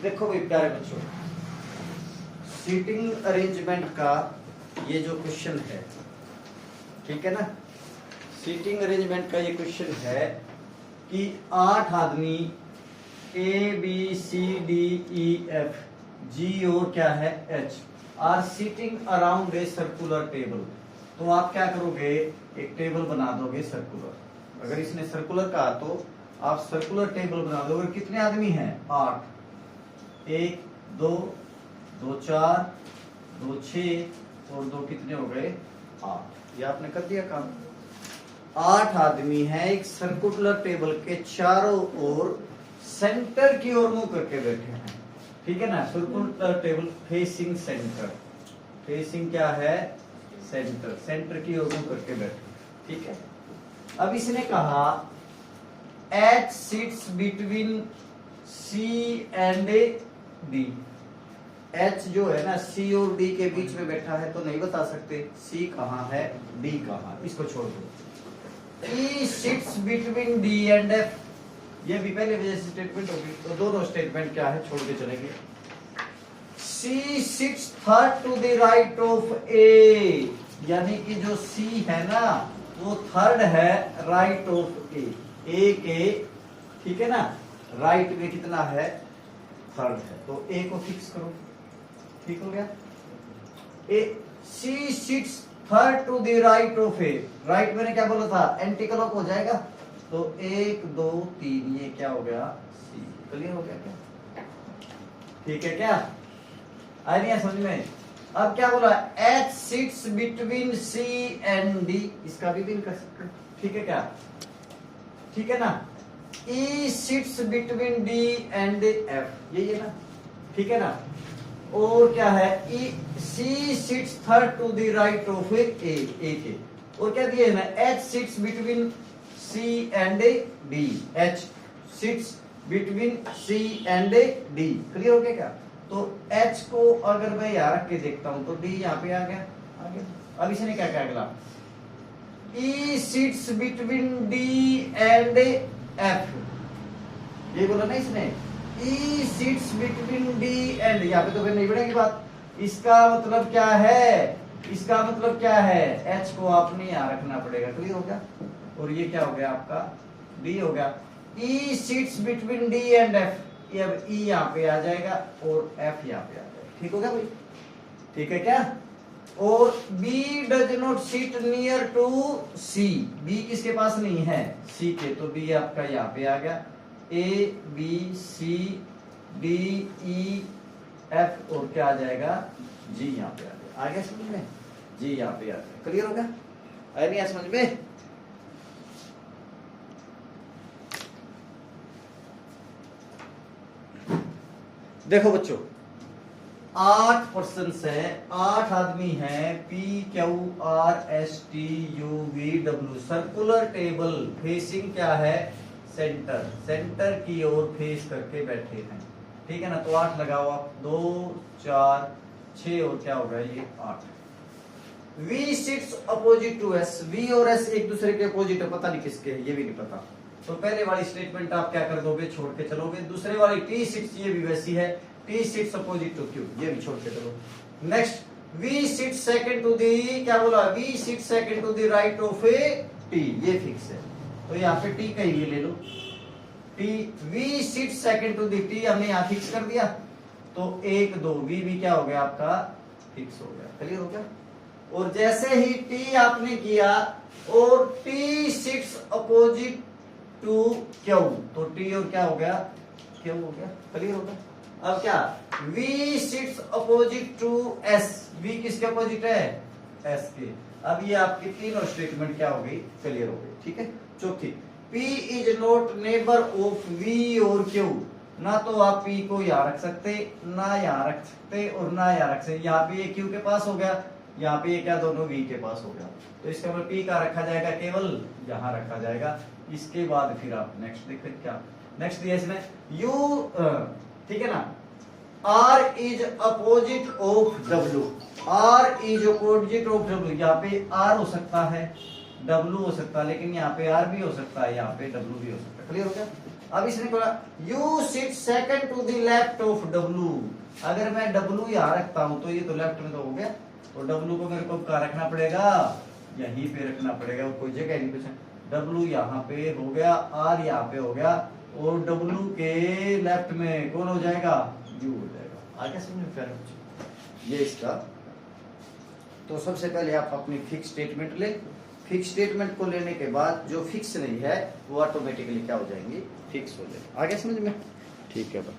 देखो भाई प्यारे बच्चों, सीटिंग अरेंजमेंट का ये जो क्वेश्चन है, ठीक है ना, सीटिंग अरेंजमेंट का ये क्वेश्चन है कि 8 आदमी A B C D E F G और क्या है H are sitting around a circular table. तो आप क्या करोगे, एक टेबल बना दोगे सर्कुलर। अगर इसने सर्कुलर कहा तो आप सर्कुलर टेबल बना दोगे। कितने आदमी हैं? 8। 1 2 2 4 2 6 और 2 कितने हो गए? 8। ये आपने कर दिया काम। 8 आदमी हैं एक सर्कुलर टेबल के चारों ओर सेंटर की ओर मुंह करके बैठे हैं, ठीक है ना। Circular table facing centre, facing क्या है? सेंटर, सेंटर की ओर मुंह करके बैठे, ठीक है। अब इसने कहा H sits between C and D। H जो है ना C और D के बीच में बैठा है, तो नहीं बता सकते C कहाँ है D कहाँ, इसको छोड़ दो। E sits between D and F, ये भी पहले वजह से स्टेटमेंट होगी, तो दोनों स्टेटमेंट क्या है छोड़ के चलेंगे। C sits third to the right of A, यानी कि जो C है ना वो थर्ड है राइट ऑफ ए के, ठीक है ना, राइट में कितना है? थर्ड है, तो ए को फिक्स करो, ठीक हो गया। A C sits third to the right of A, right मैंने क्या बोला था? एंटी क्लॉक हो जाएगा, तो 1 2 3 ये क्या हो गया? सी। क्लियर हो गया क्या? ठीक है क्या? आई नहीं समझ में? अब क्या बोला? H sits between C and D, इसका भी कर सकते हैं, ठीक है क्या? ठीक है ना। E sits between D and F, यही है ना, ठीक है ना। और क्या है? C sits third to the right of A के, और क्या दिए है ना? H sits between C and D, H sits between C and D। Clear हो गया क्या? तो H को अगर मैं यहां रख के देखता हूं तो D यहाँ पे आ गया। अब इसने क्या क्या अगला? E sits between D and F, ये बोला ना इसने। E sits between D and, यहाँ पे तो फिर नहीं बढ़ेगी बात। इसका मतलब क्या है? इसका मतलब क्या है? H को आपने यहाँ रखना पड़ेगा। क्लियर हो गया? और ये क्या हो गया आपका? D हो गया। E sits between D and F, ये अब E यहाँ पे आ जाएगा और F यहाँ पे आ जाएगा, ठीक हो गया भाई? ठीक है क्या? और B does not sit near to C, B किसके पास नहीं है? C के, तो B आपका यहाँ पे आ गया। A B C D E F और क्या आ जाएगा? G यहाँ पे आ गया। आ गया समझ में? G यहाँ पे आ गया। क्लियर हो गया? आया नहीं समझ में? देखो बच्चों, 8 पर्सन है, 8 आदमी हैं, P Q R S T U V W, circular table facing क्या है? सेंटर, सेंटर की ओर फेस करके बैठे हैं, ठीक है ना। तो 8 लगाओ आप, 2 4 6 और क्या होगा? ये 8। V sits opposite to S, V और S एक दूसरे के अपोजिट है, पता नहीं किसके है, ये भी नहीं पता। तो पहले वाली स्टेटमेंट आप क्या कर दोगे? छोड़ के चलोगे। दूसरे वाली T सिट्स, ये भी वैसी है, T sits opposite to Q, ये भी छोड़ के चलो। Next, V sits second to the, क्या बोला? V sits second to the right of a T, ये फिक्स है, तो यहाँ पे T का ही ले लो। T V sits second to the T हमने यहाँ फिक्स कर दिया, तो 1 2 V भी क्या हो गया आपका? फिक्स हो गया। क्लियर हो गया? और जैसे ही T आपने किया और T sits opposite to Q, तो T और क्या हो गया? Q हो गया। क्लियर हो गया? अब क्या? V sits opposite to S, V किसके अपोजिट है? S के। अब ये आपकी तीनों स्टेटमेंट क्या हो गई? क्लियर हो गई, ठीक है। चौथी, P is not neighbour of V और Q, ना तो आप P को यहाँ रख सकते, ना यहाँ रख सकते और ना यहाँ रख सकते। यहाँ पे ये Q के पास हो गया, यहाँ पे ये क्या दोनों V के पास हो गया, तो इसका मतलब P का रखा जाएगा केवल यहाँ रखा जाएगा। इसके बाद फिर आप नेक्स्ट देखते क्या? नेक्स्ट दिया इसने U, ठीक है ना। R is opposite of W, R is opposite of W, यहाँ पे R हो सकता है, W हो सकता है, लेकिन यहाँ पे R भी हो सकता है, यहाँ पे W भी हो सकता है। क्लियर हो गया? अब इसने बोला U sit second to the left of W. अगर मैं डब्लू यहाँ रखता हूं तो ये तो लेफ्ट में तो हो गया, तो डब्लू को मेरे को कहाँ रखना पड़ेगा, यहीं पे रखना पड़ेगा, कोई जगह नहीं पूछा। डब्लू यहाँ पे हो गया, आर यहाँ पे हो गया, और डब्लू के लेफ्ट में कौन हो जाएगा, यू हो जाएगा। आगे समझ में फिर ये इसका। तो सबसे पहले आप अपनी फिक्स स्टेटमेंट ले, फिक्स स्टेटमेंट को लेने के बाद जो फिक्स नहीं है वो ऑटोमेटिकली क्या हो जाएंगी, फिक्स हो जाएगी। आगे समझ में, ठीक है भाई।